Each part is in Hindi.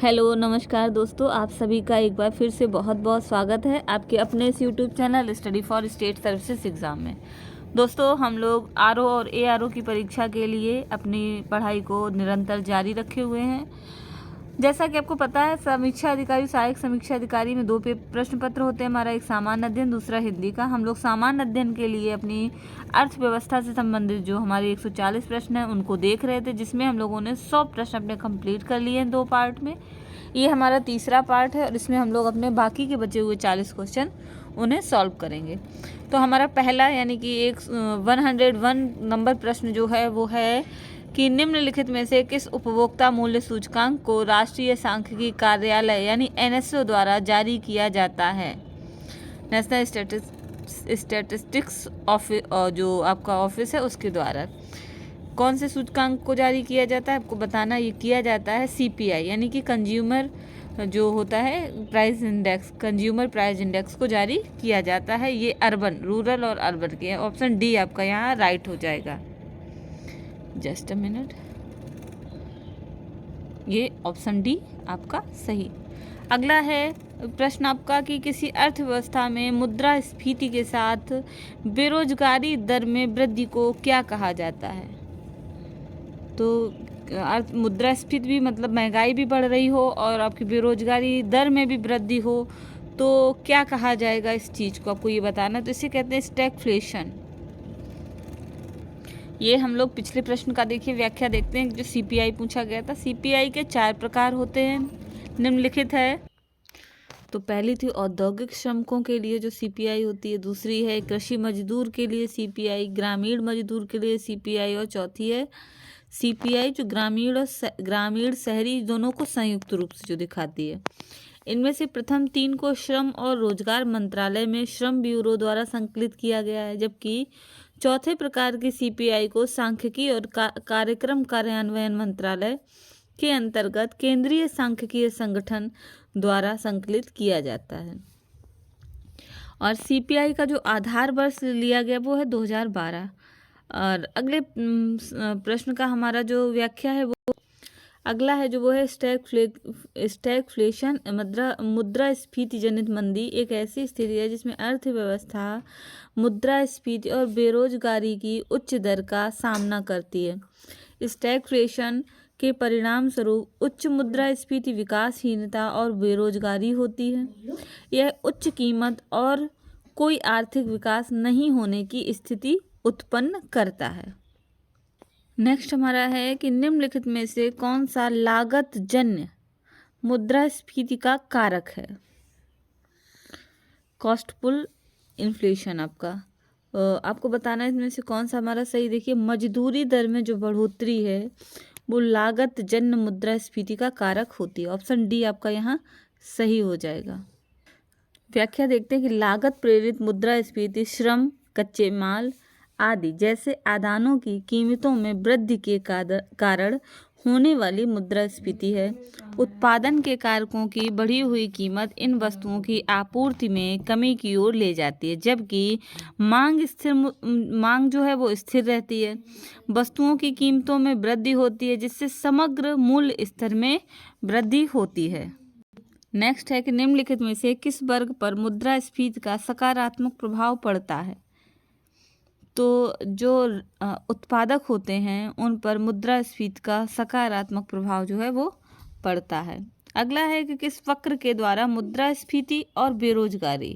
हेलो नमस्कार दोस्तों, आप सभी का एक बार फिर से बहुत बहुत स्वागत है आपके अपने इस YouTube channel study for state services exam में। दोस्तों, हम लोग आरओ और एआरओ की परीक्षा के लिए अपनी पढ़ाई को निरंतर जारी रखे हुए हैं। जैसा कि आपको पता है, समीक्षा अधिकारी, सहायक समीक्षा अधिकारी में दो प्रश्न पत्र होते हैं। हमारा एक सामान्य अध्ययन, दूसरा हिंदी का। हम लोग सामान्य अध्ययन के लिए अपनी अर्थव्यवस्था से संबंधित जो हमारे 140 प्रश्न हैं उनको देख रहे थे, जिसमें हम लोगों ने 100 प्रश्न अपने कंप्लीट कर लिए हैं 2 पार्ट में। ये हमारा तीसरा पार्ट है और इसमें हम लोग अपने बाकी के बचे हुए 40 क्वेश्चन उन्हें सॉल्व करेंगे। तो हमारा पहला यानी कि 101 नंबर प्रश्न जो है वो है कि निम्नलिखित में से किस उपभोक्ता मूल्य सूचकांक को राष्ट्रीय सांख्यिकी कार्यालय यानी एनएसओ द्वारा जारी किया जाता है। नेशनल स्टैटिस्टिक्स ऑफिस जो आपका ऑफिस है उसके द्वारा कौन से सूचकांक को जारी किया जाता है आपको बताना। ये किया जाता है सीपीआई यानी कि कंज्यूमर जो होता है price index, consumer price index को जारी किया जाता है। ये अर्बन, रूरल और अर्बन के। ऑप्शन डी आपका यहाँ राइट हो जाएगा। जस्ट अ मिनट, ये ऑप्शन डी आपका सही। अगला है प्रश्न आपका कि किसी अर्थव्यवस्था में मुद्रास्फीति के साथ बेरोजगारी दर में वृद्धि को क्या कहा जाता है। तो मुद्रास्फीति भी मतलब महंगाई भी बढ़ रही हो और आपकी बेरोजगारी दर में भी वृद्धि हो तो क्या कहा जाएगा इस चीज़ को, आपको ये बताना। तो इसे कहते हैं स्टैगफ्लेशन। ये हम लोग पिछले प्रश्न का देखिए व्याख्या देखते हैं जो सीपीआई पूछा गया था। सीपीआई के 4 प्रकार होते हैं, निम्नलिखित है। तो पहली थी औद्योगिक श्रमिकों के लिए जो सीपीआई होती है, दूसरी है कृषि मजदूर के लिए सीपीआई, ग्रामीण मजदूर के लिए सीपीआई, और चौथी है सीपीआई जो ग्रामीण शहरी दोनों को संयुक्त रूप से जो दिखाती है। इनमें से प्रथम 3 को श्रम और रोजगार मंत्रालय में श्रम ब्यूरो द्वारा संकलित किया गया है, जबकि चौथे प्रकार की सीपीआई को सांख्यिकी और कार्यक्रम कार्यान्वयन मंत्रालय के अंतर्गत केंद्रीय सांख्यिकीय संगठन द्वारा संकलित किया जाता है। और सीपीआई का जो आधार वर्ष लिया गया वो है 2012। और अगले प्रश्न का हमारा जो व्याख्या है वो अगला है जो वो है स्टैगफ्लेशन। मुद्रास्फीति जनित मंदी एक ऐसी स्थिति है जिसमें अर्थव्यवस्था मुद्रास्फीति और बेरोजगारी की उच्च दर का सामना करती है। स्टैगफ्लेशन के परिणाम स्वरूप उच्च मुद्रास्फीति, विकासहीनता और बेरोजगारी होती है। यह उच्च कीमत और कोई आर्थिक विकास नहीं होने की स्थिति उत्पन्न करता है। नेक्स्ट हमारा है कि निम्नलिखित में से कौन सा लागत जन्य मुद्रास्फीति का कारक है। कॉस्ट पुल इन्फ्लेशन आपको बताना है इसमें से कौन सा हमारा सही। देखिए, मजदूरी दर में जो बढ़ोतरी है वो लागत जन्य मुद्रास्फीति का कारक होती है। ऑप्शन डी आपका यहाँ सही हो जाएगा। व्याख्या देखते हैं कि लागत प्रेरित मुद्रास्फीति श्रम, कच्चे माल आदि जैसे आदानों की कीमतों में वृद्धि के कारण होने वाली मुद्रास्फीति है। उत्पादन के कारकों की बढ़ी हुई कीमत इन वस्तुओं की आपूर्ति में कमी की ओर ले जाती है, जबकि मांग जो है वो स्थिर रहती है। वस्तुओं की कीमतों में वृद्धि होती है जिससे समग्र मूल्य स्तर में वृद्धि होती है। नेक्स्ट है कि निम्नलिखित में से किस वर्ग पर मुद्रास्फीति का सकारात्मक प्रभाव पड़ता है। तो जो उत्पादक होते हैं उन पर मुद्रास्फीति का सकारात्मक प्रभाव जो है वो पड़ता है। अगला है कि किस वक्र के द्वारा मुद्रास्फीति और बेरोजगारी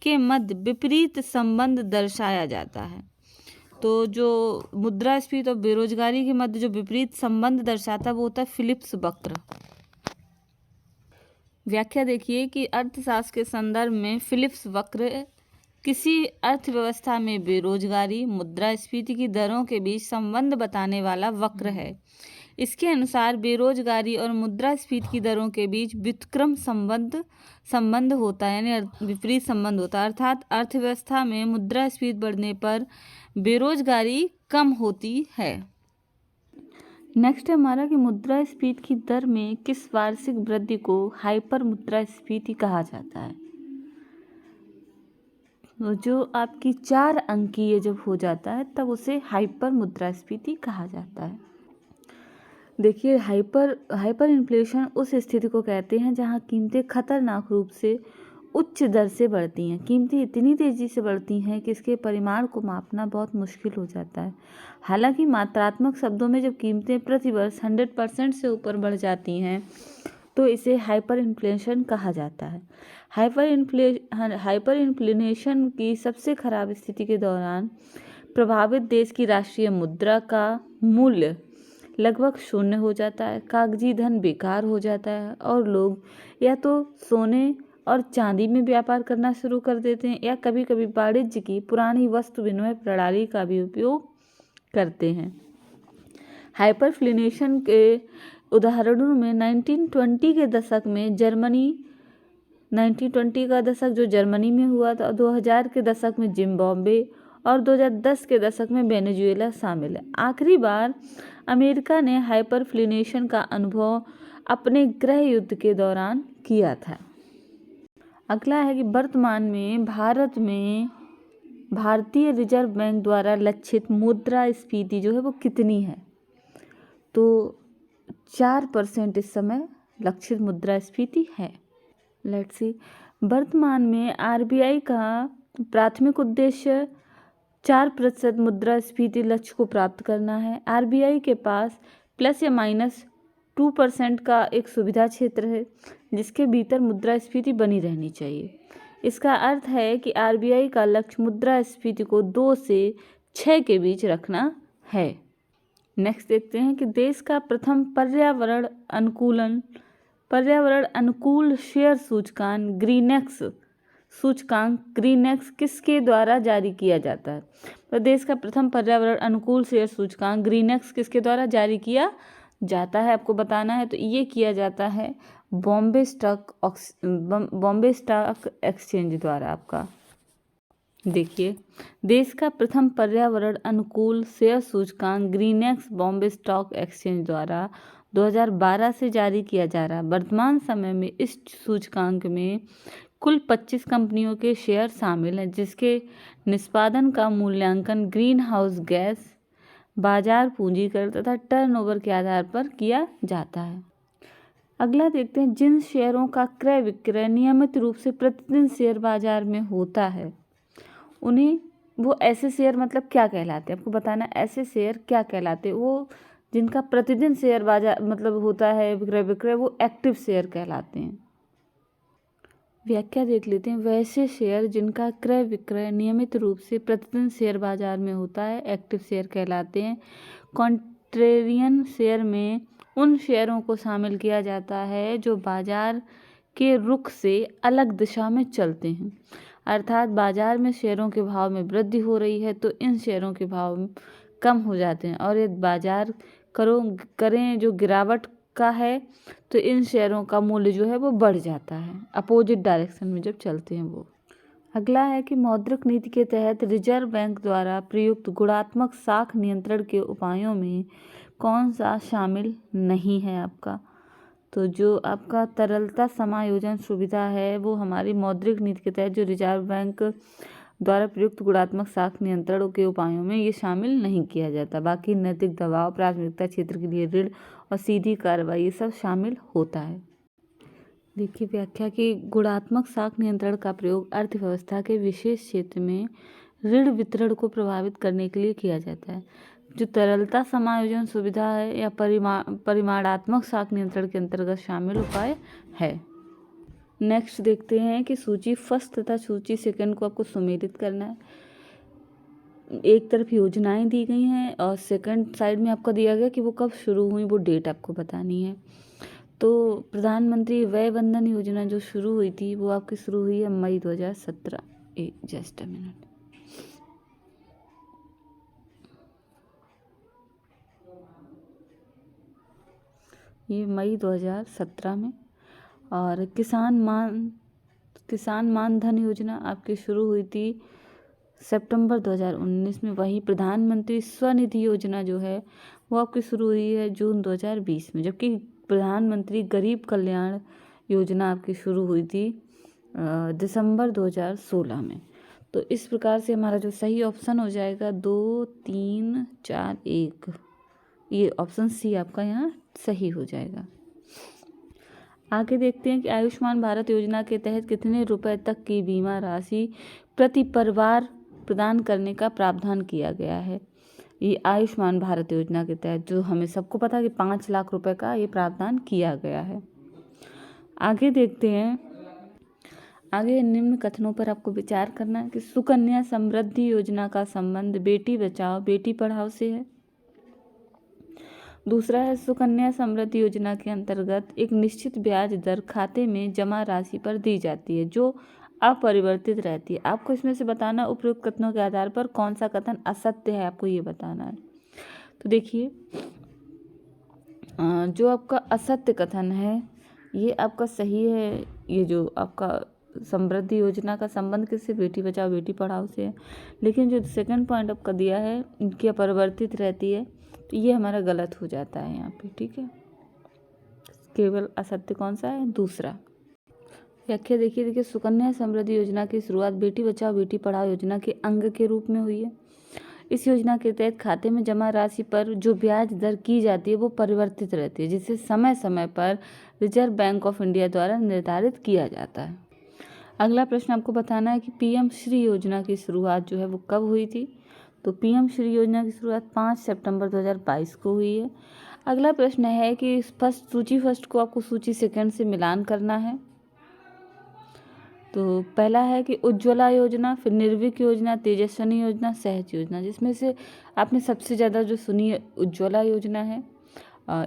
के मध्य विपरीत संबंध दर्शाया जाता है। तो जो मुद्रास्फीति और बेरोजगारी के मध्य जो विपरीत संबंध दर्शाता है वो होता है फिलिप्स वक्र। व्याख्या देखिए कि अर्थशास्त्र के संदर्भ में फिलिप्स वक्र किसी अर्थव्यवस्था में बेरोजगारी मुद्रास्फीति की दरों के बीच संबंध बताने वाला वक्र है। इसके अनुसार बेरोजगारी और मुद्रास्फीति की दरों के बीच व्युत्क्रम संबंध होता है, यानी विपरीत संबंध होता है। अर्थात अर्थव्यवस्था में मुद्रास्फीति बढ़ने पर बेरोजगारी कम होती है। नेक्स्ट है हमारा कि मुद्रास्फीति की दर में किस वार्षिक वृद्धि को हाइपर मुद्रास्फीति कहा जाता है। तो जो आपकी 4 अंकीय जब हो जाता है तब उसे हाइपर मुद्रास्फीति कहा जाता है। देखिए, हाइपर इन्फ्लेशन उस स्थिति को कहते हैं जहां कीमतें खतरनाक रूप से उच्च दर से बढ़ती हैं। कीमतें इतनी तेज़ी से बढ़ती हैं कि इसके परिमाण को मापना बहुत मुश्किल हो जाता है। हालांकि मात्रात्मक शब्दों में जब कीमतें प्रति वर्ष 100% से ऊपर बढ़ जाती हैं तो इसे हाइपर इन्फ्लेशन कहा जाता है। हाइपर इन्फ्लेशन की सबसे खराब स्थिति के दौरान प्रभावित देश की राष्ट्रीय मुद्रा का मूल्य लगभग शून्य हो जाता है, कागजी धन बेकार हो जाता है और लोग या तो सोने और चांदी में व्यापार करना शुरू कर देते हैं या कभी कभी वाणिज्य की पुरानी वस्तु विनिमय प्रणाली का भी उपयोग करते हैं। हाइपरइन्फ्लेशन के उदाहरणों में 1920 के दशक में 1920 का दशक जो जर्मनी में हुआ था, 2000 के दशक में जिम्बाब्वे और 2010 के दशक में वेनेजुएला शामिल है। आखिरी बार अमेरिका ने हाइपरइन्फ्लेशन का अनुभव अपने गृह युद्ध के दौरान किया था। अगला है कि वर्तमान में भारत में भारतीय रिजर्व बैंक द्वारा लक्षित मुद्रास्फीति जो है वो कितनी है? तो 4% इस समय लक्षित मुद्रास्फीति है। लेट्स सी, वर्तमान में आरबीआई का प्राथमिक उद्देश्य 4% मुद्रास्फीति लक्ष्य को प्राप्त करना है। आरबीआई के पास प्लस या माइनस 2% का एक सुविधा क्षेत्र है जिसके भीतर मुद्रास्फीति बनी रहनी चाहिए। इसका अर्थ है कि आरबीआई का लक्ष्य मुद्रास्फीति को 2 से 6 के बीच रखना है। नेक्स्ट देखते हैं कि देश का प्रथम पर्यावरण अनुकूल शेयर ग्रीनएक्स किसके द्वारा जारी किया जाता है? तो देश का प्रथम पर्यावरण अनुकूल शेयर सूचकांक ग्रीनएक्स किसके द्वारा जारी किया जाता है, आपको बताना है। तो ये किया जाता है बॉम्बे स्टॉक एक्सचेंज द्वारा। आपका देखिए, देश का प्रथम पर्यावरण अनुकूल शेयर सूचकांक ग्रीनएक्स बॉम्बे स्टॉक एक्सचेंज द्वारा 2012 से जारी किया जा रहा है। वर्तमान समय में इस सूचकांक में कुल 25 कंपनियों के शेयर शामिल हैं जिसके निष्पादन का मूल्यांकन ग्रीन हाउस गैस, बाजार पूंजीकरण तथा टर्नओवर के आधार पर किया जाता है। अगला देखते हैं, जिन शेयरों का क्रय विक्रय नियमित रूप से प्रतिदिन शेयर बाजार में होता है उन्हें वो ऐसे शेयर मतलब क्या कहलाते हैं, आपको बताना है। ऐसे शेयर क्या कहलाते हैं? वो जिनका प्रतिदिन शेयर बाजार मतलब होता है क्रय विक्रय, वो एक्टिव शेयर कहलाते हैं। व्याख्या देख लेते हैं। वैसे शेयर जिनका क्रय विक्रय नियमित रूप से प्रतिदिन शेयर बाजार में होता है एक्टिव शेयर कहलाते हैं। कॉन्ट्रेरियन शेयर में उन शेयरों को शामिल किया जाता है जो बाजार के रुख से अलग दिशा में चलते हैं, अर्थात बाजार में शेयरों के भाव में वृद्धि हो रही है तो इन शेयरों के भाव कम हो जाते हैं, और यदि बाजार करें जो गिरावट का है तो इन शेयरों का मूल्य जो है वो बढ़ जाता है, अपोजिट डायरेक्शन में जब चलते हैं वो। अगला है कि मौद्रिक नीति के तहत रिजर्व बैंक द्वारा प्रयुक्त गुणात्मक साख नियंत्रण के उपायों में कौन सा शामिल नहीं है आपका? तो जो आपका तरलता समायोजन सुविधा है वो हमारी मौद्रिक नीति के तहत जो रिजर्व बैंक द्वारा प्रयुक्त गुणात्मक साख नियंत्रण के उपायों में ये शामिल नहीं किया जाता। बाकी नैतिक दबाव, प्राथमिकता क्षेत्र के लिए ऋण और सीधी कार्रवाई ये सब शामिल होता है। देखिए व्याख्या की, गुणात्मक साख नियंत्रण का प्रयोग अर्थव्यवस्था के विशेष क्षेत्र में ऋण वितरण को प्रभावित करने के लिए किया जाता है। जो तरलता समायोजन सुविधा है या परिमाणात्मक साख नियंत्रण के अंतर्गत शामिल उपाय है। नेक्स्ट देखते हैं कि सूची फर्स्ट तथा सूची सेकंड को आपको सुमेलित करना है। एक तरफ योजनाएं दी गई हैं और सेकंड साइड में आपका दिया गया कि वो कब शुरू हुई, वो डेट आपको बतानी है। तो प्रधानमंत्री वय वंदन योजना जो शुरू हुई थी वो आपकी शुरू हुई है मई 2017। जस्ट अ मिनट, ये मई 2017 में। और किसान मान धन योजना आपकी शुरू हुई थी सितंबर 2019 में। वहीं प्रधानमंत्री स्वनिधि योजना जो है वो आपकी शुरू हुई है जून 2020 में, जबकि प्रधानमंत्री गरीब कल्याण योजना आपकी शुरू हुई थी दिसंबर 2016 में। तो इस प्रकार से हमारा जो सही ऑप्शन हो जाएगा 2, 3, 4, 1, ये ऑप्शन सी आपका यहाँ सही हो जाएगा। आगे देखते हैं कि आयुष्मान भारत योजना के तहत कितने रुपए तक की बीमा राशि प्रति परिवार प्रदान करने का प्रावधान किया गया है। ये आयुष्मान भारत योजना के तहत जो हमें सबको पता है कि 5 लाख रुपए का ये प्रावधान किया गया है। आगे देखते हैं, आगे निम्न कथनों पर आपको विचार करना है कि सुकन्या समृद्धि योजना का संबंध बेटी बचाओ बेटी पढ़ाओ से है। दूसरा है सुकन्या समृद्धि योजना के अंतर्गत एक निश्चित ब्याज दर खाते में जमा राशि पर दी जाती है जो अपरिवर्तित रहती है। आपको इसमें से बताना उपयुक्त कथनों के आधार पर कौन सा कथन असत्य है, आपको ये बताना है। तो देखिए, जो आपका असत्य कथन है ये आपका सही है। ये जो आपका समृद्धि योजना का संबंध किससे, बेटी बचाओ बेटी पढ़ाओ से है। लेकिन जो सेकंड पॉइंट आपका दिया है इनकी अपरिवर्तित रहती है, तो ये हमारा गलत हो जाता है यहाँ पे, ठीक है। केवल असत्य कौन सा है, दूसरा। व्याख्या देखिए, सुकन्या समृद्धि योजना की शुरुआत बेटी बचाओ बेटी पढ़ाओ योजना के अंग के रूप में हुई है। इस योजना के तहत खाते में जमा राशि पर जो ब्याज दर की जाती है वो परिवर्तित रहती है, जिसे समय समय पर रिजर्व बैंक ऑफ इंडिया द्वारा निर्धारित किया जाता है। अगला प्रश्न आपको बताना है कि पीएम श्री योजना की शुरुआत जो है वो कब हुई थी। तो पीएम श्री योजना की शुरुआत 5 सितंबर 2022 को हुई है। अगला प्रश्न है कि सूची फर्स्ट को आपको सूची सेकंड से मिलान करना है। तो पहला है कि उज्ज्वला योजना, फिर निर्विक योजना, तेजस्विनी योजना, सहज योजना। जिसमें से आपने सबसे ज़्यादा जो सुनी है उज्ज्वला योजना है।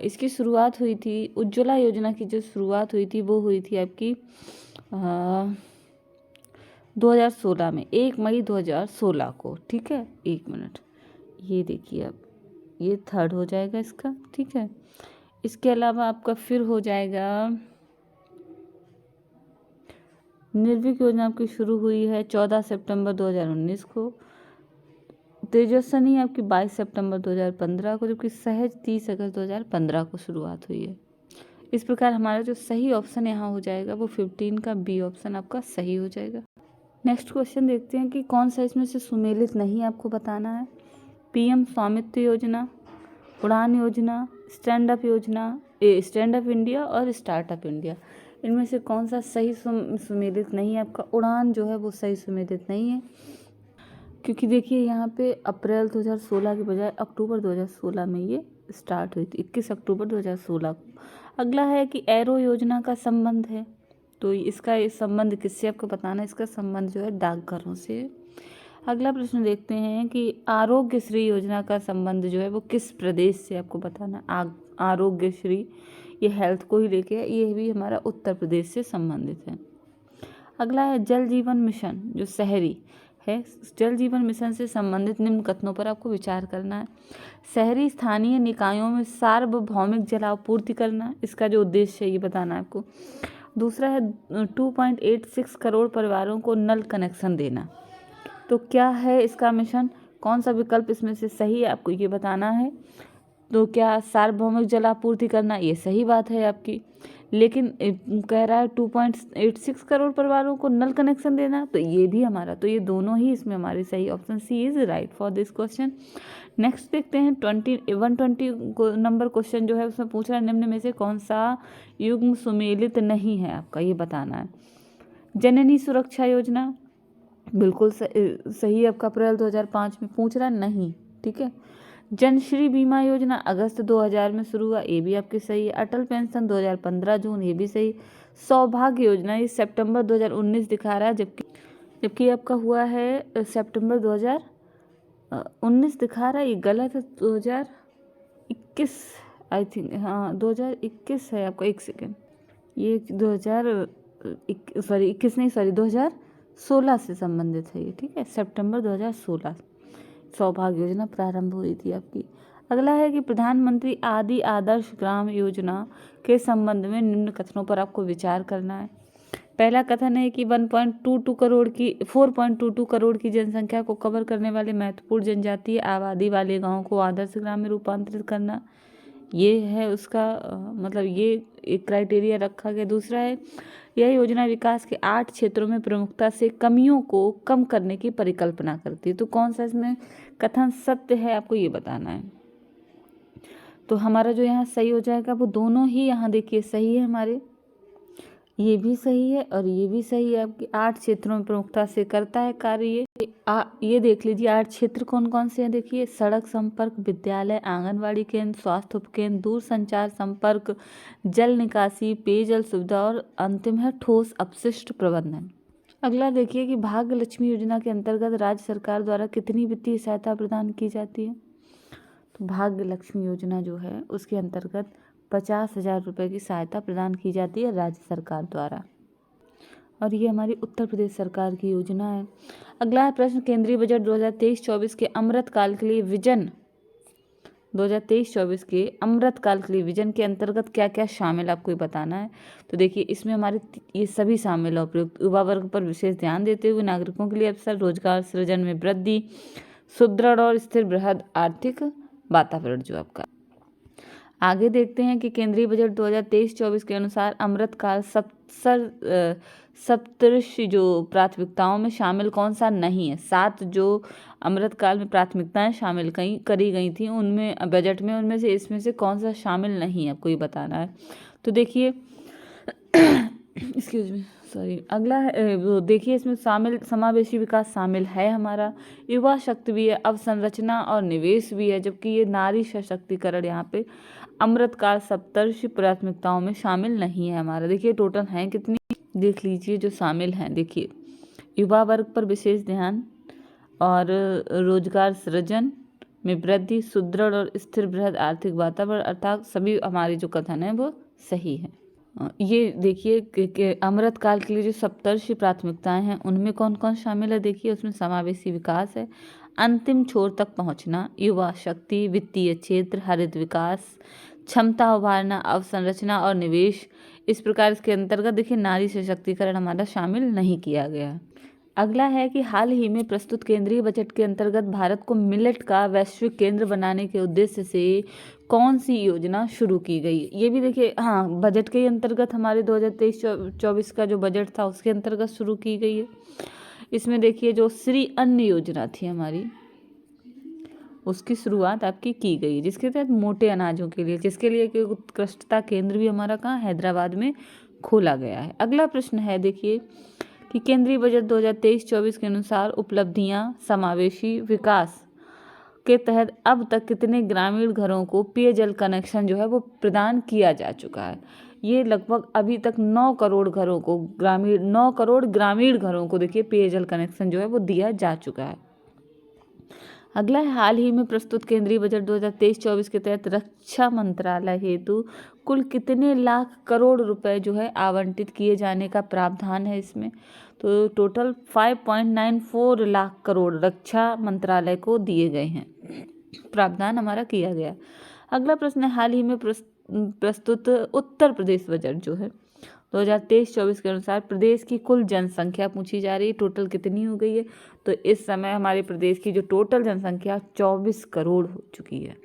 इसकी शुरुआत हुई थी, उज्ज्वला योजना की जो शुरुआत हुई थी वो हुई थी आपकी 2016 में, 1 मई 2016 को, ठीक है। 1 मिनट, ये देखिए अब ये थर्ड हो जाएगा इसका, ठीक है। इसके अलावा आपका फिर हो जाएगा निर्विक योजना आपकी शुरू हुई है 14 सितंबर 2019 को। तेजस्विनी आपकी 22 सितंबर 2015 को, जबकि सहज 30 अगस्त 2015 को शुरुआत हुई है। इस प्रकार हमारा जो सही ऑप्शन यहाँ हो जाएगा वो 15 का बी ऑप्शन आपका सही हो जाएगा। नेक्स्ट क्वेश्चन देखते हैं कि कौन सा इसमें से सुमेलित नहीं आपको बताना है। पीएम स्वामित्व योजना, उड़ान योजना, स्टैंड अप योजना, स्टैंड अप इंडिया और स्टार्टअप इंडिया, इनमें से कौन सा सही सुमेलित नहीं है आपका। उड़ान जो है वो सही सुमेलित नहीं है, क्योंकि देखिए यहाँ पे अप्रैल 2016 के बजाय अक्टूबर 2016 में ये स्टार्ट हुई थी, 21 अक्टूबर 2016 को। अगला है कि एरो योजना का संबंध है, तो इसका ये संबंध किससे आपको बताना है, इसका संबंध जो है डाकघरों से। अगला प्रश्न देखते हैं कि आरोग्यश्री योजना का संबंध जो है वो किस प्रदेश से आपको बताना है। आरोग्यश्री ये हेल्थ को ही लेके है, ये भी हमारा उत्तर प्रदेश से संबंधित है। अगला है जल जीवन मिशन जो शहरी है, जल जीवन मिशन से संबंधित निम्न कथनों पर आपको विचार करना है। शहरी स्थानीय निकायों में सार्वभौमिक जल आपूर्ति करना, इसका जो उद्देश्य है ये बताना है आपको। दूसरा है 2.86 करोड़ परिवारों को नल कनेक्शन देना। तो क्या है इसका मिशन, कौन सा विकल्प इसमें से सही है आपको ये बताना है। तो क्या सार्वभौमिक जल आपूर्ति करना, ये सही बात है आपकी, लेकिन कह रहा है 2.86 करोड़ परिवारों को नल कनेक्शन देना, तो ये भी हमारा, तो ये दोनों ही इसमें हमारी सही option C is right for this question. Next देखते हैं 120 नंबर क्वेश्चन जो है उसमें पूछ रहा है निम्न में से कौन सा युग्म सुमेलित नहीं है आपका, ये बताना है। जननी सुरक्षा योजना बिल्कुल सही आपका, अप्रैल 2005 में पूछ रहा नहीं, ठीक है। जनश्री बीमा योजना अगस्त 2000 में शुरू हुआ, ये भी आपकी सही है। अटल पेंशन 2015 जून, ये भी सही। सौभाग्य योजना ये सितंबर 2019 दिखा रहा है, जबकि आपका हुआ है सितंबर 2019 दिखा रहा है, ये गलत है। 2021 आई थिंक, हाँ 2021 है आपका, एक सेकेंड, ये 2016 से संबंधित है ये, ठीक है। सितंबर 2016 सौभाग्य योजना प्रारंभ हुई थी आपकी। अगला है कि प्रधानमंत्री आदि आदर्श ग्राम योजना के संबंध में निम्न कथनों पर आपको विचार करना है। पहला कथन है कि 4.22 करोड़ की जनसंख्या को कवर करने वाले महत्वपूर्ण जनजातीय आबादी वाले गांवों को आदर्श ग्राम में रूपांतरित करना, ये है उसका मतलब ये एक क्राइटेरिया रखा गया। दूसरा है यह योजना विकास के 8 क्षेत्रों में प्रमुखता से कमियों को कम करने की परिकल्पना करती है। तो कौन सा इसमें कथन सत्य है आपको ये बताना है। तो हमारा जो यहाँ सही हो जाएगा वो दोनों ही यहाँ देखिए सही है हमारे, ये भी सही है और ये भी सही है। आपके 8 क्षेत्रों में प्रमुखता से करता है कार्य ये देख लीजिए 8 क्षेत्र कौन कौन से हैं। देखिए सड़क संपर्क, विद्यालय, आंगनवाड़ी केंद्र, स्वास्थ्य उपकेंद्र, दूर संचार संपर्क, जल निकासी, पेयजल सुविधा और अंतिम है ठोस अपशिष्ट प्रबंधन। अगला देखिए कि भाग्य लक्ष्मी योजना के अंतर्गत राज्य सरकार द्वारा कितनी वित्तीय सहायता प्रदान की जाती है। तो भाग्य लक्ष्मी योजना जो है उसके अंतर्गत 50,000 रुपये की सहायता प्रदान की जाती है राज्य सरकार द्वारा, और ये हमारी उत्तर प्रदेश सरकार की योजना है। अगला है प्रश्न, केंद्रीय बजट 2023-24 के अमृतकाल के लिए विजन 2023-24 के अमृतकाल के लिए विजन के अंतर्गत क्या क्या शामिल आपको ये बताना है। तो देखिए इसमें हमारे ये सभी शामिल है। उपयुक्त युवा वर्ग पर विशेष ध्यान देते हुए नागरिकों के लिए अवसर, रोजगार सृजन में वृद्धि, सुदृढ़ और स्थिर बृहद आर्थिक वातावरण जो आपका। आगे देखते हैं कि केंद्रीय बजट 2023-24 के अनुसार अमृतकाल सप्तऋषि जो प्राथमिकताओं में शामिल कौन सा नहीं है। 7 जो अमृतकाल में प्राथमिकताएं शामिल करी गई थी उनमें बजट में, उनमें से इसमें से कौन सा शामिल नहीं है आपको ये बताना है। तो देखिए एक्सक्यूज मी सॉरी, अगला है वो देखिए इसमें शामिल समावेशी विकास शामिल है हमारा, युवा शक्ति भी है, अवसंरचना और निवेश भी है, जबकि ये नारी सशक्तिकरण यहाँ पे अमृतकाल सप्तऋषि प्राथमिकताओं में शामिल नहीं है हमारा। देखिए टोटल हैं कितनी देख लीजिए जो शामिल हैं। देखिए युवा वर्ग पर विशेष ध्यान और रोजगार सृजन में वृद्धि, सुदृढ़ और स्थिर बृहद आर्थिक वातावरण, अर्थात सभी हमारे जो कथन है वो सही है। ये देखिए कि अमृतकाल के लिए जो सप्तऋषि प्राथमिकताएं हैं उनमें कौन कौन शामिल है। देखिए उसमें समावेशी विकास है, अंतिम छोर तक पहुंचना, युवा शक्ति, वित्तीय क्षेत्र, हरित विकास, क्षमता उभारना, अवसंरचना और निवेश। इस प्रकार इसके अंतर्गत देखिए नारी सशक्तिकरण हमारा शामिल नहीं किया गया है। अगला है कि हाल ही में प्रस्तुत केंद्रीय बजट के अंतर्गत भारत को मिलेट का वैश्विक केंद्र बनाने के उद्देश्य से कौन सी योजना शुरू की गई। ये भी देखिए हाँ बजट के अंतर्गत हमारे 2023-24 का जो बजट था उसके अंतर्गत शुरू की गई है। इसमें देखिए जो श्री अन्न योजना थी हमारी उसकी शुरुआत आपकी की गई है, जिसके तहत मोटे अनाजों के लिए, जिसके लिए कि उत्कृष्टता केंद्र भी हमारा कहाँ हैदराबाद में खोला गया है। अगला प्रश्न है देखिए कि केंद्रीय बजट 2023-24 के अनुसार उपलब्धियां समावेशी विकास के तहत अब तक कितने ग्रामीण घरों को पेयजल कनेक्शन जो है वो प्रदान किया जा चुका है। ये लगभग अभी तक 9 करोड़ ग्रामीण घरों को देखिए पेयजल कनेक्शन जो है वो दिया जा चुका है। अगला है हाल ही में प्रस्तुत केंद्रीय बजट 2023-24 के तहत रक्षा मंत्रालय हेतु कुल कितने लाख करोड़ रुपए जो है आवंटित किए जाने का प्रावधान है इसमें। तो टोटल 5.94 लाख करोड़ रक्षा मंत्रालय को दिए गए हैं, प्रावधान हमारा किया गया। अगला प्रश्न है हाल ही में प्रस्तुत उत्तर प्रदेश बजट जो है 2023-24 के अनुसार प्रदेश की कुल जनसंख्या पूछी जा रही है, टोटल कितनी हो गई है। तो इस समय हमारे प्रदेश की जो टोटल जनसंख्या 24 करोड़ हो चुकी है।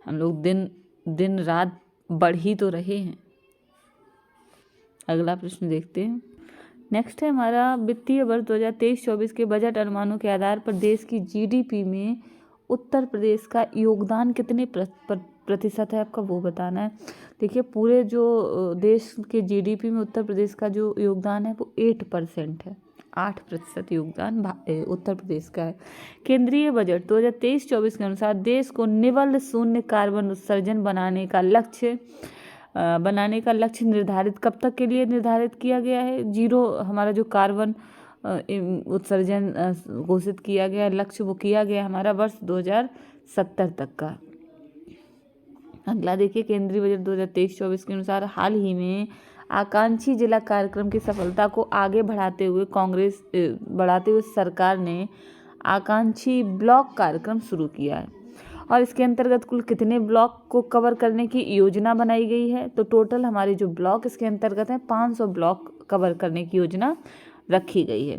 हम लोग दिन रात बढ़ ही तो रहे हैं। अगला प्रश्न देखते हैं। नेक्स्ट है हमारा वित्तीय वर्ष 2023-24 के बजट अनुमानों के आधार पर देश की जीडीपी में उत्तर प्रदेश का योगदान कितने प्रतिशत है आपका वो बताना है। देखिए पूरे जो देश के जीडीपी में उत्तर प्रदेश का जो योगदान है वो 8% है, 8% योगदान उत्तर प्रदेश का है। केंद्रीय बजट 2023-24 के अनुसार देश को निवल शून्य कार्बन उत्सर्जन बनाने का लक्ष्य निर्धारित कब तक के लिए निर्धारित किया गया है। जीरो हमारा जो कार्बन उत्सर्जन घोषित किया गया लक्ष्य वो किया गया हमारा वर्ष 2070 तक का। अगला देखिए केंद्रीय बजट 2023-24 के अनुसार हाल ही में आकांक्षी जिला कार्यक्रम की सफलता को आगे बढ़ाते हुए सरकार ने आकांक्षी ब्लॉक कार्यक्रम शुरू किया है और इसके अंतर्गत कुल कितने ब्लॉक को कवर करने की योजना बनाई गई है। तो टोटल हमारे जो ब्लॉक इसके अंतर्गत हैं 500 ब्लॉक कवर करने की योजना रखी गई है।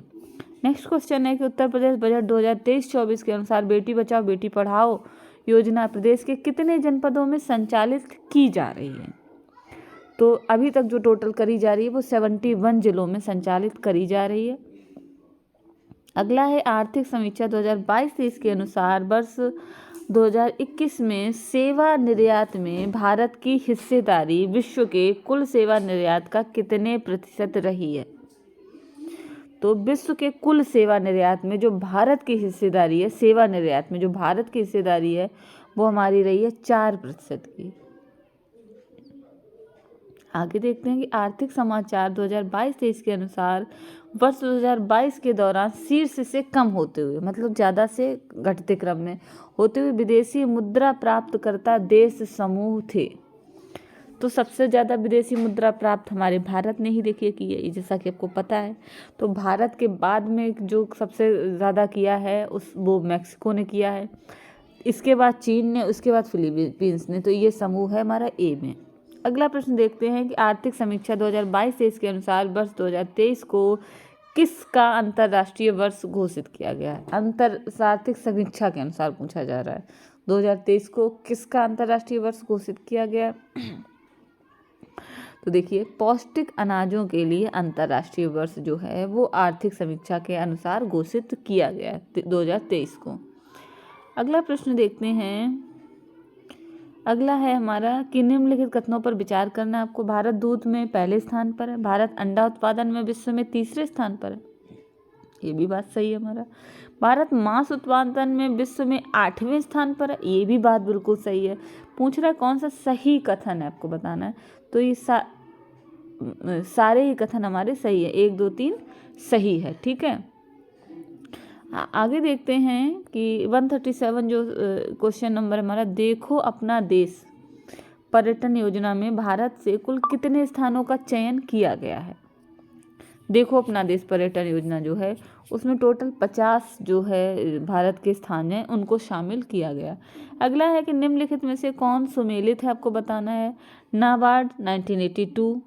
नेक्स्ट क्वेश्चन है कि उत्तर प्रदेश बजट 2023-24 के अनुसार बेटी बचाओ बेटी पढ़ाओ योजना प्रदेश के कितने जनपदों में संचालित की जा रही है। तो अभी तक जो टोटल करी जा रही है वो 71 जिलों में संचालित करी जा रही है। अगला है आर्थिक समीक्षा 2022-23 के अनुसार वर्ष 2021 में सेवा निर्यात में भारत की हिस्सेदारी विश्व के कुल सेवा निर्यात का कितने प्रतिशत रही है? तो विश्व के कुल सेवा निर्यात में जो भारत की हिस्सेदारी है, सेवा निर्यात में जो भारत की हिस्सेदारी है वो हमारी रही है 4% की। आगे देखते हैं कि आर्थिक समाचार 2022-23 के अनुसार वर्ष 2022 के दौरान शीर्ष से कम होते हुए, मतलब ज़्यादा से घटते क्रम में होते हुए विदेशी मुद्रा प्राप्तकर्ता देश समूह थे। तो सबसे ज़्यादा विदेशी मुद्रा प्राप्त हमारे भारत ने ही देखिए की है, जैसा कि आपको पता है। तो भारत के बाद में जो सबसे ज़्यादा किया है वो मैक्सिको ने किया है, इसके बाद चीन ने, उसके बाद फिलीपींस ने। तो ये समूह है हमारा ए में। अगला प्रश्न देखते हैं कि आर्थिक समीक्षा 2022-23 के अनुसार वर्ष 2023 को किसका अंतर्राष्ट्रीय वर्ष घोषित किया गया है? आर्थिक समीक्षा के अनुसार पूछा जा रहा है 2023 को किसका अंतर्राष्ट्रीय वर्ष घोषित किया गया? तो देखिए, पौष्टिक अनाजों के लिए अंतर्राष्ट्रीय वर्ष जो है वो आर्थिक समीक्षा के अनुसार घोषित किया गया 2023 को। अगला प्रश्न देखते हैं। अगला है हमारा कि निम्नलिखित कथनों पर विचार करना आपको। भारत दूध में पहले स्थान पर है, भारत अंडा उत्पादन में विश्व में तीसरे स्थान पर है, ये भी बात सही है हमारा। भारत मांस उत्पादन में विश्व में 8वें स्थान पर है, ये भी बात बिल्कुल सही है। पूछ रहा है कौन सा सही कथन है, आपको बताना है। तो ये सारे ही कथन हमारे सही है, 1 2 3 सही है, ठीक है। आगे देखते हैं कि 137 जो क्वेश्चन नंबर हमारा, देखो अपना देश पर्यटन योजना में भारत से कुल कितने स्थानों का चयन किया गया है? देखो अपना देश पर्यटन योजना जो है उसमें टोटल 50 जो है भारत के स्थान हैं उनको शामिल किया गया। अगला है कि निम्नलिखित में से कौन सुमेलित है, आपको बताना है। नाबार्ड 1982,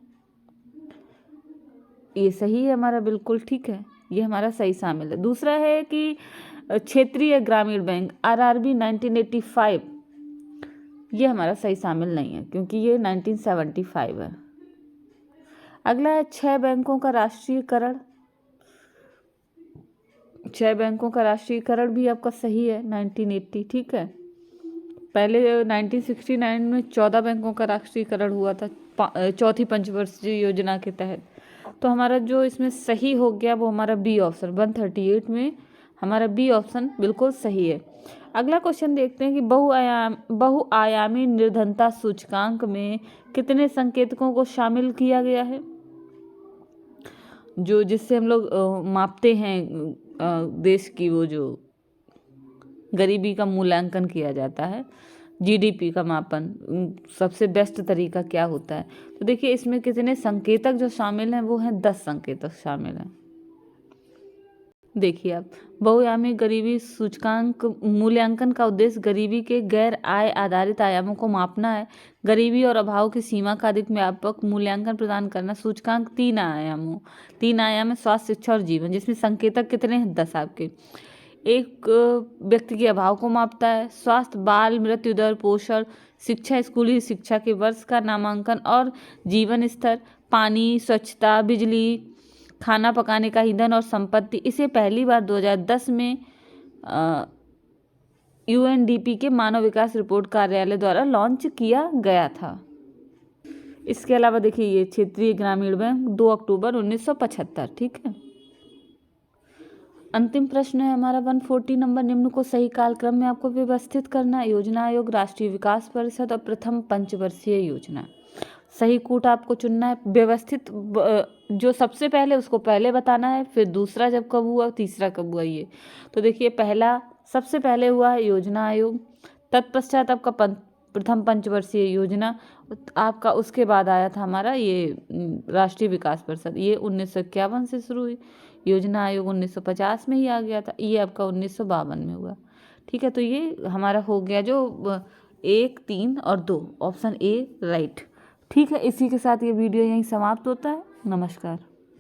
ये सही है हमारा, बिल्कुल ठीक है, ये हमारा सही शामिल है। दूसरा है कि क्षेत्रीय ग्रामीण बैंक RRB 1985, ये हमारा सही शामिल नहीं है क्योंकि ये 1975 है। अगला है 6 बैंकों का राष्ट्रीयकरण। 6 बैंकों का राष्ट्रीयकरण भी आपका सही है, 1980, ठीक है। पहले 1969 में 14 बैंकों का राष्ट्रीयकरण हुआ था चौथी पंचवर्षीय योजना के तहत। तो हमारा जो इसमें सही हो गया वो हमारा बी ऑप्शन 138 में हमारा बी ऑप्शन बिल्कुल सही है। अगला क्वेश्चन देखते हैं कि बहुआयामी निर्धनता सूचकांक में कितने संकेतकों को शामिल किया गया है? जो जिससे हम लोग मापते हैं देश की, वो जो गरीबी का मूल्यांकन किया जाता है, GDP का मापन, सबसे बेस्ट तरीका क्या होता है? तो देखिए इसमें कितने संकेतक जो शामिल हैं, वो हैं 10 संकेतक शामिल हैं। देखिए आप, बहुआयामी गरीबी सूचकांक मूल्यांकन का उद्देश्य गरीबी के गैर आय आधारित आयामों को मापना है। गरीबी और अभाव की सीमा का अधिक व्यापक मूल्यांकन प्रदान करना। सूचकांक 3 आयाम है, स्वास्थ्य, शिक्षा और जीवन, जिसमें संकेतक कितने हैं? 10 आपके। एक व्यक्ति के अभाव को मापता है। स्वास्थ्य, बाल मृत्यु दर, पोषण, शिक्षा, स्कूली शिक्षा के वर्ष का नामांकन और जीवन स्तर, पानी, स्वच्छता, बिजली, खाना पकाने का ईंधन और संपत्ति। इसे पहली बार 2010 में UNDP के मानव विकास रिपोर्ट कार्यालय द्वारा लॉन्च किया गया था। इसके अलावा देखिए ये क्षेत्रीय ग्रामीण बैंक 2 अक्टूबर 1975, ठीक है। अंतिम प्रश्न है हमारा 140 नंबर, निम्न को सही कालक्रम में आपको व्यवस्थित करना। योजना आयोग, राष्ट्रीय विकास परिषद और प्रथम पंचवर्षीय योजना। सही कूट आपको चुनना है। व्यवस्थित जो सबसे पहले उसको पहले बताना है, फिर दूसरा जब कब हुआ, तीसरा कब हुआ ये। तो देखिए पहला सबसे पहले हुआ है योजना आयोग, तत्पश्चात आपका प्रथम पंचवर्षीय योजना आपका, उसके बाद आया था हमारा ये राष्ट्रीय विकास परिषद, ये 1951 से शुरू हुई। योजना आयोग 1950 में ही आ गया था, ये आपका 1952 में हुआ, ठीक है। तो ये हमारा हो गया जो 1, 3 और 2, ऑप्शन ए राइट, ठीक है। इसी के साथ ये वीडियो यहीं समाप्त होता है। नमस्कार।